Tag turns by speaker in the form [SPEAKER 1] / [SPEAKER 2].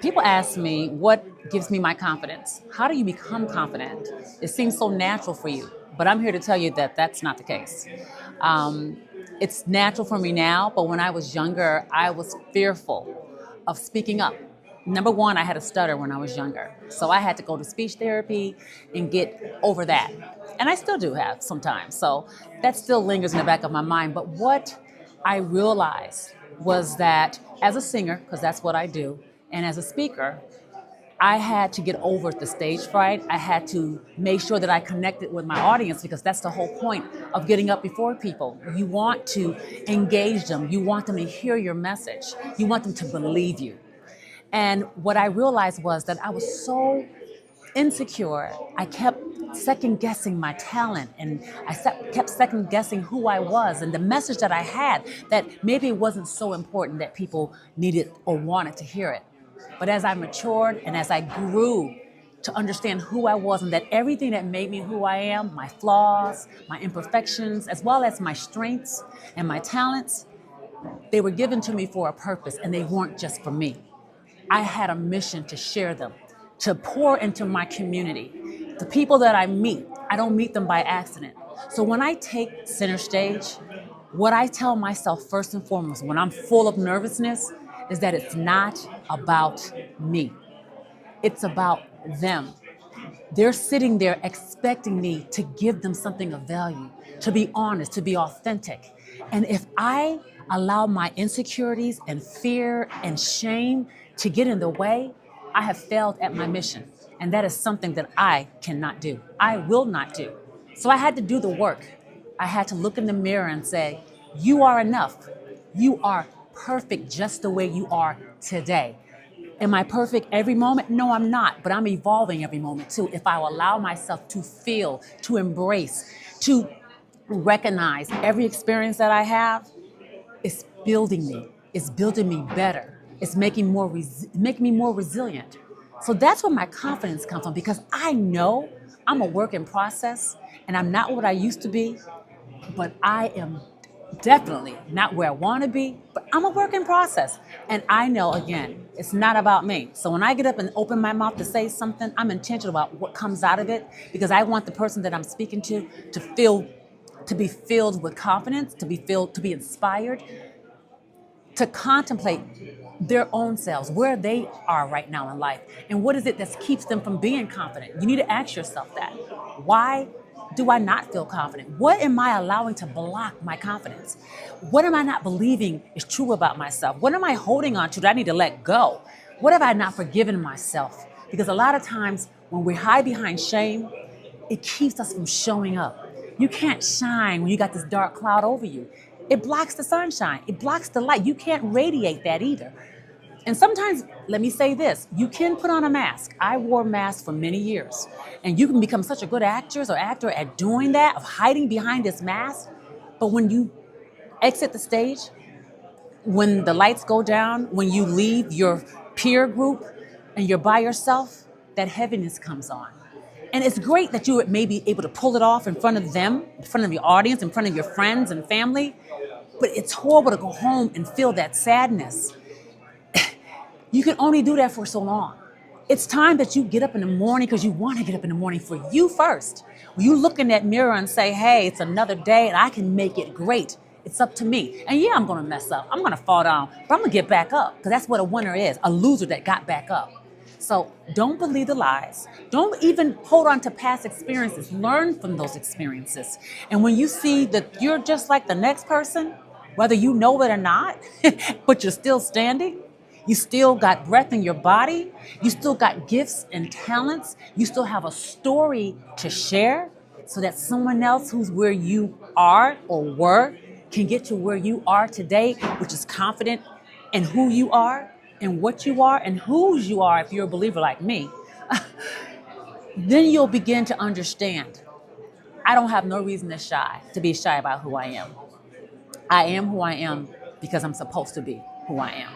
[SPEAKER 1] People ask me what gives me my confidence. How do you become confident? It seems so natural for you, but I'm here to tell you that that's not the case. Um, it's natural for me now, but when I was younger, I was fearful of speaking up. Number one, I had a stutter when I was younger, so I had to go to speech therapy and get over that. And I still do have sometimes, so that still lingers in the back of my mind. But what I realized was that as a singer, because that's what I do, and as a speaker, I had to get over the stage fright. I had to make sure that I connected with my audience because that's the whole point of getting up before people. You want to engage them, you want them to hear your message, you want them to believe you. And what I realized was that I was so insecure. I kept second guessing my talent and kept second guessing who I was and the message that I had, that maybe it wasn't so important that people needed or wanted to hear it. But as I matured and as I grew to understand who I was and that everything that made me who I am, my flaws, my imperfections, as well as my strengths and my talents, they were given to me for a purpose and they weren't just for me. I had a mission to share them, to pour into my community. The people that I meet, I don't meet them by accident. So when I take center stage, what I tell myself first and foremost when I'm full of nervousness is that it's not about me. It's about them. They're sitting there expecting me to give them something of value, to be honest, to be authentic. And if I allow my insecurities and fear and shame to get in the way, I have failed at my mission. And that is something that I cannot do. I will not do. So I had to do the work. I had to look in the mirror and say, you are enough. You are perfect just the way you are today. Am I perfect every moment? No, I'm not, but I'm evolving every moment too. If I allow myself to feel, to embrace, to recognize every experience that I have, it's building me. It's building me better. It's making me more resilient. So that's where my confidence comes from because I know I'm a work in process and I'm not what I used to be, but I am definitely not where I want to be, but I'm a work in process. And I know, again, it's not about me. So when I get up and open my mouth to say something, I'm intentional about what comes out of it because I want the person that I'm speaking to feel, to be filled with confidence, to be inspired, to contemplate their own selves, where they are right now in life, and what is it that keeps them from being confident. You need to ask yourself that. Why do I not feel confident? What am I allowing to block my confidence? What am I not believing is true about myself? What am I holding on to that I need to let go? What have I not forgiven myself? Because a lot of times when we hide behind shame, it keeps us from showing up. You can't shine when you got this dark cloud over you. It blocks the sunshine. It blocks the light. You can't radiate that either. And sometimes, let me say this, you can put on a mask. I wore masks for many years. And you can become such a good actress or actor at doing that, of hiding behind this mask. But when you exit the stage, when the lights go down, when you leave your peer group and you're by yourself, that heaviness comes on. And it's great that you may be able to pull it off in front of them, in front of your audience, in front of your friends and family. But it's horrible to go home and feel that sadness. You can only do that for so long. It's time that you get up in the morning because you want to get up in the morning for you first. When you look in that mirror and say, hey, it's another day and I can make it great. It's up to me. And yeah, I'm going to mess up. I'm going to fall down, but I'm going to get back up because that's what a winner is, a loser that got back up. So don't believe the lies. Don't even hold on to past experiences. Learn from those experiences. And when you see that you're just like the next person, whether you know it or not, but you're still standing, you still got breath in your body, you still got gifts and talents, you still have a story to share so that someone else who's where you are or were can get to where you are today, which is confident in who you are and what you are and whose you are if you're a believer like me. Then you'll begin to understand. I don't have no reason to be shy about who I am. I am who I am because I'm supposed to be who I am.